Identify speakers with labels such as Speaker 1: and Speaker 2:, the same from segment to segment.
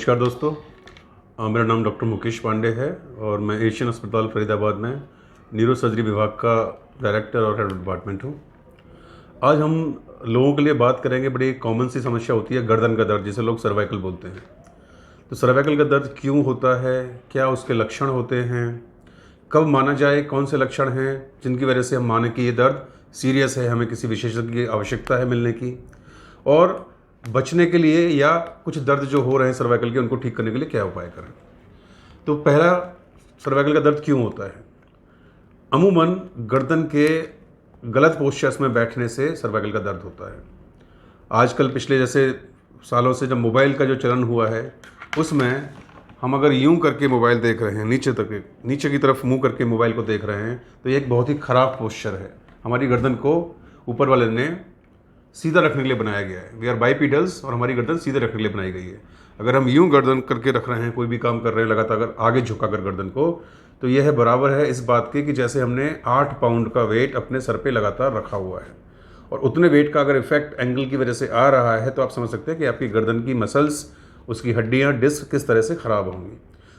Speaker 1: नमस्कार दोस्तों। मेरा नाम डॉक्टर मुकेश पांडे है और मैं एशियन अस्पताल फरीदाबाद में न्यूरो सर्जरी विभाग का डायरेक्टर और हेड डिपार्टमेंट हूँ। आज हम लोगों के लिए बात करेंगे, बड़ी कॉमन सी समस्या होती है गर्दन का दर्द, जिसे लोग सर्वाइकल बोलते हैं। तो सर्वाइकल का दर्द क्यों होता है, क्या उसके लक्षण होते हैं, कब माना जाए, कौन से लक्षण हैं जिनकी वजह से हम माने कि ये दर्द सीरियस है, हमें किसी विशेषज्ञ की आवश्यकता है मिलने की, और बचने के लिए या कुछ दर्द जो हो रहे हैं सर्वाइकल के उनको ठीक करने के लिए क्या उपाय करें। तो पहला, सर्वाइकल का दर्द क्यों होता है। अमूमन गर्दन के गलत पोस्चर्स में बैठने से सर्वाइकल का दर्द होता है। आजकल पिछले जैसे सालों से जब मोबाइल का जो चलन हुआ है, उसमें हम अगर यूं करके मोबाइल देख रहे हैं, नीचे की तरफ मुंह करके मोबाइल को देख रहे हैं, तो ये एक बहुत ही ख़राब पोस्चर है। हमारी गर्दन को ऊपर वाले ने सीधा रखने के लिए बनाया गया है। वी आर बाइपिडल्स और हमारी गर्दन सीधे रखने के लिए बनाई गई है। अगर हम यूं गर्दन करके रख रहे हैं, कोई भी काम कर रहे हैं लगातार, अगर आगे झुकाकर गर्दन को, तो यह है बराबर है इस बात के कि जैसे हमने 8 पाउंड का वेट अपने सर पे लगातार रखा हुआ है। और उतने वेट का अगर इफेक्ट एंगल की वजह से आ रहा है, तो आप समझ सकते हैं कि आपकी गर्दन की मसल्स, उसकी हड्डियाँ, डिस्क किस तरह से ख़राब होंगी।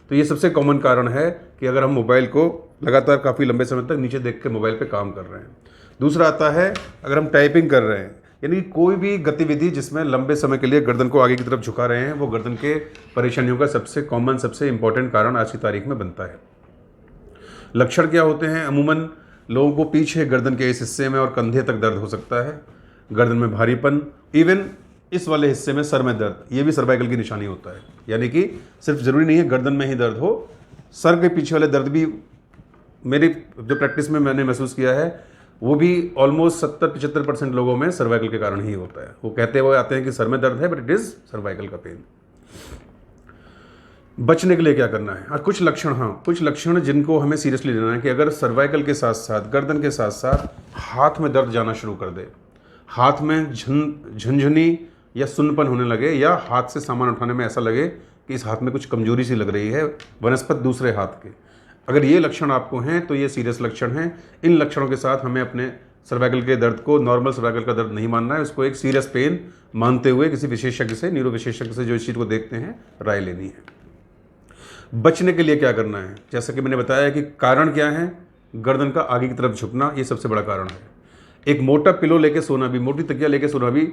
Speaker 1: तो ये सबसे कॉमन कारण है कि अगर हम मोबाइल को लगातार काफ़ी लंबे समय तक नीचे देख के मोबाइल पे काम कर रहे हैं। दूसरा आता है अगर हम टाइपिंग कर रहे हैं, यानी कोई भी गतिविधि जिसमें लंबे समय के लिए गर्दन को आगे की तरफ झुका रहे हैं, वो गर्दन के परेशानियों का सबसे कॉमन, सबसे इंपॉर्टेंट कारण आज की तारीख में बनता है। लक्षण क्या होते हैं। अमूमन लोगों को पीछे गर्दन के इस हिस्से में और कंधे तक दर्द हो सकता है, गर्दन में भारीपन, इवन इस वाले हिस्से में सर में दर्द, ये भी सर्वाइकल की निशानी होता है। यानी कि सिर्फ ज़रूरी नहीं है गर्दन में ही दर्द हो, सर के पीछे वाले दर्द भी, मेरी जो प्रैक्टिस में मैंने महसूस किया है, वो भी ऑलमोस्ट 70-75% लोगों में सर्वाइकल के कारण ही होता है। वो कहते हुए आते हैं कि सर में दर्द है, बट इट इज़ सर्वाइकल का पेन। बचने के लिए क्या करना है। कुछ लक्षण जिनको हमें सीरियसली लेना है कि अगर सर्वाइकल के साथ साथ, गर्दन के साथ साथ हाथ में दर्द जाना शुरू कर दे, हाथ में झुनझुनी या सुन्नपन होने लगे, या हाथ से सामान उठाने में ऐसा लगे कि इस हाथ में कुछ कमजोरी सी लग रही है बनस्पत दूसरे हाथ के, अगर ये लक्षण आपको हैं तो ये सीरियस लक्षण हैं। इन लक्षणों के साथ हमें अपने सर्वाइकल के दर्द को नॉर्मल सर्वाइकल का दर्द नहीं मानना है, उसको एक सीरियस पेन मानते हुए किसी विशेषज्ञ से, न्यूरो विशेषज्ञ से जो इस चीज़ को देखते हैं, राय लेनी है। बचने के लिए क्या करना है। जैसा कि मैंने बताया कि कारण क्या है, गर्दन का आगे की तरफ झुकना, ये सबसे बड़ा कारण है। एक मोटा पिलो लेके सोना भी, मोटी तकिया लेके सोना भी,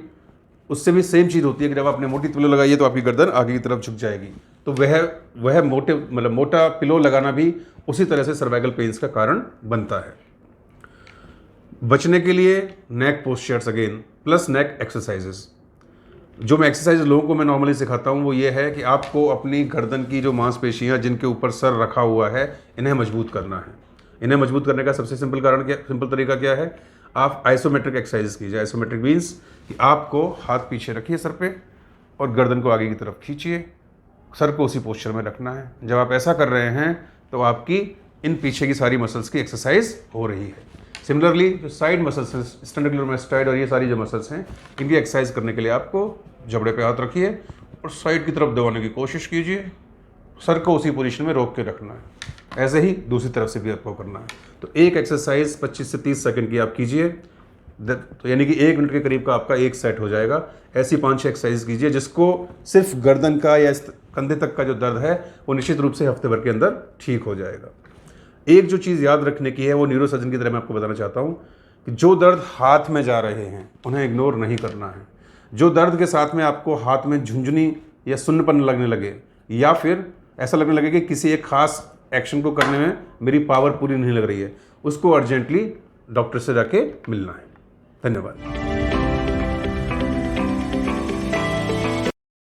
Speaker 1: उससे भी सेम चीज़ होती है कि जब आपने मोटी पिलो लगाई है तो आपकी गर्दन आगे की तरफ झुक जाएगी। तो वह मोटा पिलो लगाना भी उसी तरह से सर्वाइकल पेन्स का कारण बनता है। बचने के लिए नेक पोस्चर्स अगेन प्लस नेक एक्सरसाइजेस। जो मैं एक्सरसाइज लोगों को मैं नॉर्मली सिखाता हूँ वो ये है कि आपको अपनी गर्दन की जो मांसपेशियाँ जिनके ऊपर सर रखा हुआ है, इन्हें मजबूत करना है। इन्हें मजबूत करने का सबसे सिंपल तरीका क्या है, आप आइसोमेट्रिक एक्सरसाइज कीजिए। आइसोमेट्रिक मीन्स कि आपको हाथ पीछे रखिए सर पे और गर्दन को आगे की तरफ खींचिए, सर को उसी पोस्चर में रखना है। जब आप ऐसा कर रहे हैं तो आपकी इन पीछे की सारी मसल्स की एक्सरसाइज हो रही है। सिमिलरली जो साइड मसल्स हैं, स्टेनोक्लेफ्रोमास्टाइड और ये सारी जो मसल्स हैं, इनकी एक्सरसाइज करने के लिए आपको जबड़े पे हाथ रखिए और साइड की तरफ दबाने की कोशिश कीजिए, सर को उसी पोजीशन में रोक के रखना है। ऐसे ही दूसरी तरफ से भी आपको करना है। तो एक एक्सरसाइज 25 से 30 सेकंड की आप कीजिए, तो यानी कि 1 मिनट के करीब का आपका एक सेट हो जाएगा। ऐसी 5-6 एक्सरसाइज कीजिए जिसको सिर्फ गर्दन का या कंधे तक का जो दर्द है वो निश्चित रूप से हफ्ते भर के अंदर ठीक हो जाएगा। एक जो चीज़ याद रखने की है, वो न्यूरो सर्जन की तरह मैं आपको बताना चाहता हूँ कि जो दर्द हाथ में जा रहे हैं उन्हें इग्नोर नहीं करना है। जो दर्द के साथ में आपको हाथ में झुंझुनी या सुन्नपन लगने लगे, या फिर ऐसा लगने लगे कि किसी एक खास एक्शन को करने में मेरी पावर पूरी नहीं लग रही है, उसको अर्जेंटली डॉक्टर से जाके मिलना है। धन्यवाद।